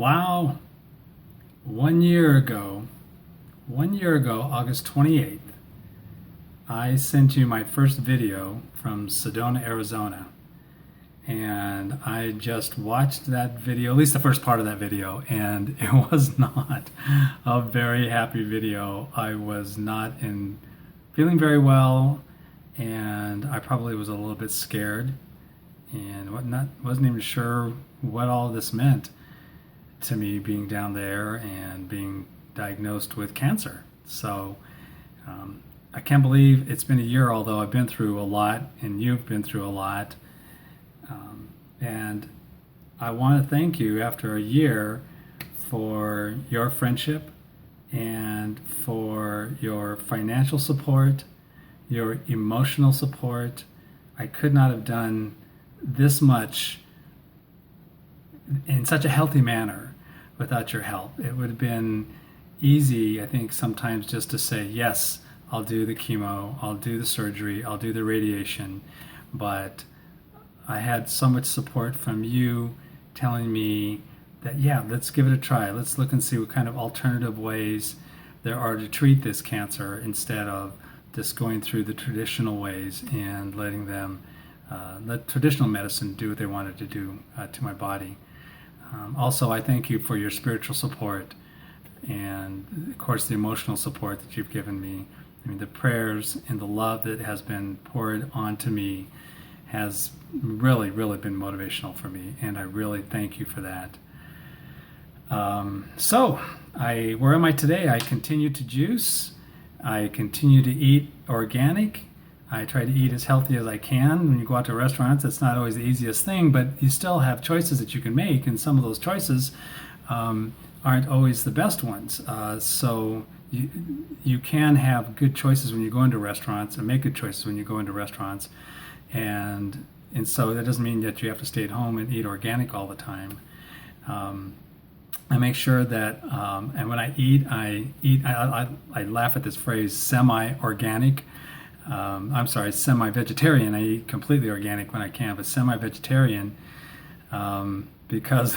Wow, 1 year ago, 1 year ago, August 28th, I sent you my first video from Sedona, Arizona. And I just watched that video, at least the first part of that video, and it was not a very happy video. I was not feeling very well, and I probably was a little bit scared and wasn't even sure what all this meant to me being down there and being diagnosed with cancer. So I can't believe it's been a year, although I've been through a lot and you've been through a lot. And I want to thank you after a year for your friendship and for your financial support, your emotional support. I could not have done this much in such a healthy manner without your help. It would have been easy, I think, sometimes just to say, yes, I'll do the chemo, I'll do the surgery, I'll do the radiation. But I had so much support from you telling me that, yeah, let's give it a try. Let's look and see what kind of alternative ways there are to treat this cancer instead of just going through the traditional ways and letting them let traditional medicine do what they wanted to do to my body. Also, I thank you for your spiritual support and, of course, the emotional support that you've given me. I mean, the prayers and the love that has been poured onto me has really, really been motivational for me, and I really thank you for that. Where am I today? I continue to juice. I continue to eat organic. I try to eat as healthy as I can. When you go out to restaurants, it's not always the easiest thing, but you still have choices that you can make, and some of those choices aren't always the best ones. So you can have good choices when you go into restaurants, and make good choices when you go into restaurants, and so that doesn't mean that you have to stay at home and eat organic all the time. I make sure that, and when I eat, I laugh at this phrase, semi-organic. I'm sorry, semi-vegetarian. I eat completely organic when I can, but semi-vegetarian because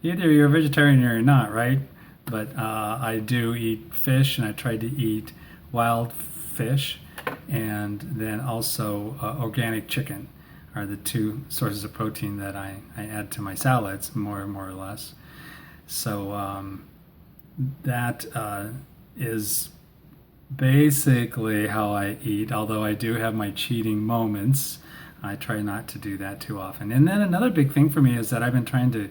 either you're a vegetarian or you're not, right? But I do eat fish, and I try to eat wild fish, and then also organic chicken are the two sources of protein that I add to my salads, more or less. So that is basically how I eat, although I do have my cheating moments. I try not to do that too often. And then another big thing for me is that I've been trying to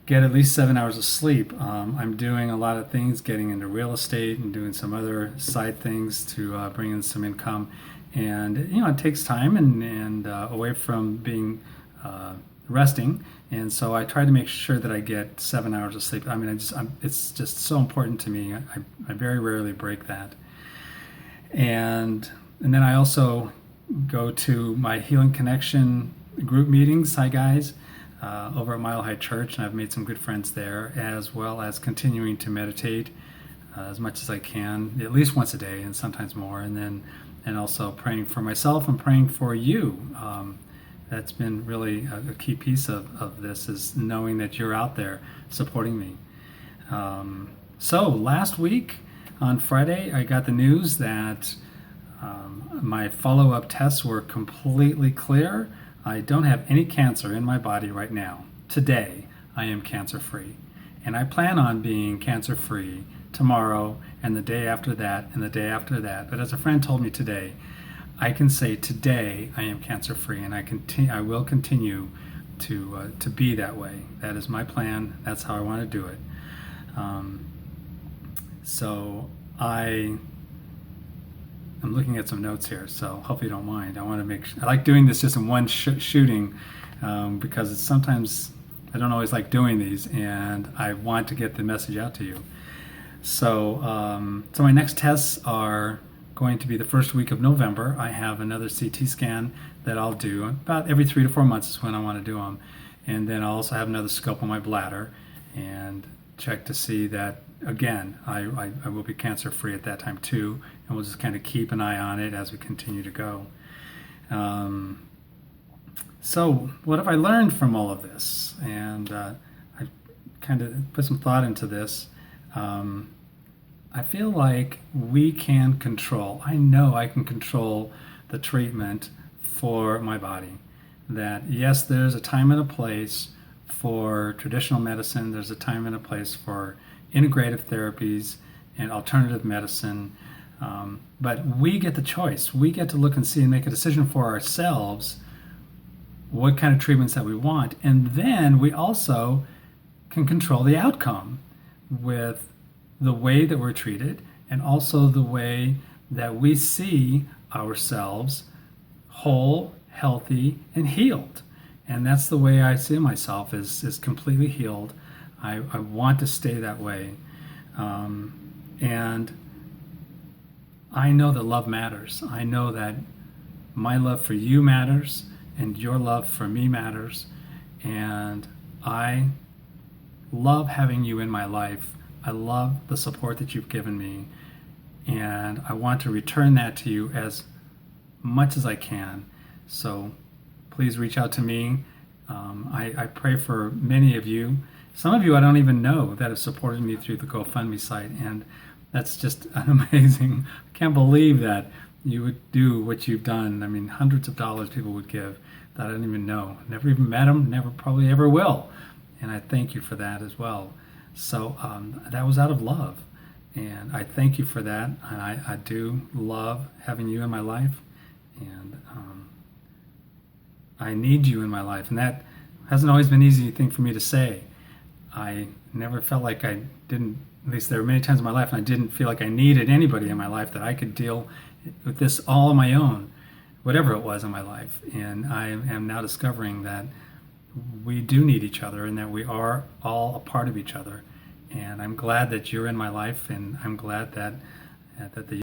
get at least 7 hours of sleep. I'm doing a lot of things, getting into real estate and doing some other side things to bring in some income. And it takes time and away from being resting. And so I try to make sure that I get 7 hours of sleep. I mean, it's just so important to me. I very rarely break that. And then I also go to my Healing Connection group meetings. Hi, guys. Over at Mile High Church, and I've made some good friends there, as well as continuing to meditate as much as I can, at least once a day, and sometimes more, and also praying for myself and praying for you. That's been really a key piece of this, is knowing that you're out there supporting me. So last week on Friday, I got the news that my follow-up tests were completely clear. I don't have any cancer in my body right now. Today, I am cancer-free. And I plan on being cancer-free tomorrow and the day after that and the day after that. But as a friend told me today, I can say today I am cancer-free, and I will continue to be that way. That is my plan. That's how I want to do it. I'm looking at some notes here, so hope you don't mind. I want to I like doing this just in one shooting because sometimes I don't always like doing these, and I want to get the message out to you. So my next tests are going to be the first week of November. I have another CT scan that I'll do about every 3 to 4 months is when I want to do them, and then I'll also have another scope on my bladder and check to see that, again, I will be cancer-free at that time too, and we'll just kind of keep an eye on it as we continue to go. So what have I learned from all of this? And kind of put some thought into this. I feel like we can control. I know I can control the treatment for my body. That yes, there's a time and a place for traditional medicine. There's a time and a place for integrative therapies and alternative medicine. But we get the choice. We get to look and see and make a decision for ourselves what kind of treatments that we want. And then we also can control the outcome with the way that we're treated and also the way that we see ourselves whole, healthy, and healed. And that's the way I see myself, is completely healed. I want to stay that way. And I know that love matters. I know that my love for you matters and your love for me matters. And I love having you in my life. I love the support that you've given me. And I want to return that to you as much as I can. So please reach out to me. I pray for many of you. Some of you I don't even know that have supported me through the GoFundMe site. And that's just amazing. I can't believe that you would do what you've done. I mean, hundreds of dollars people would give that I didn't even know. Never even met them, never probably ever will. And I thank you for that as well. So that was out of love. And I thank you for that. And I do love having you in my life. And I need you in my life. And that hasn't always been an easy thing for me to say. I never felt like I didn't, at least there were many times in my life, and I didn't feel like I needed anybody in my life, that I could deal with this all on my own, whatever it was in my life. And I am now discovering that we do need each other and that we are all a part of each other. And I'm glad that you're in my life, and I'm glad that the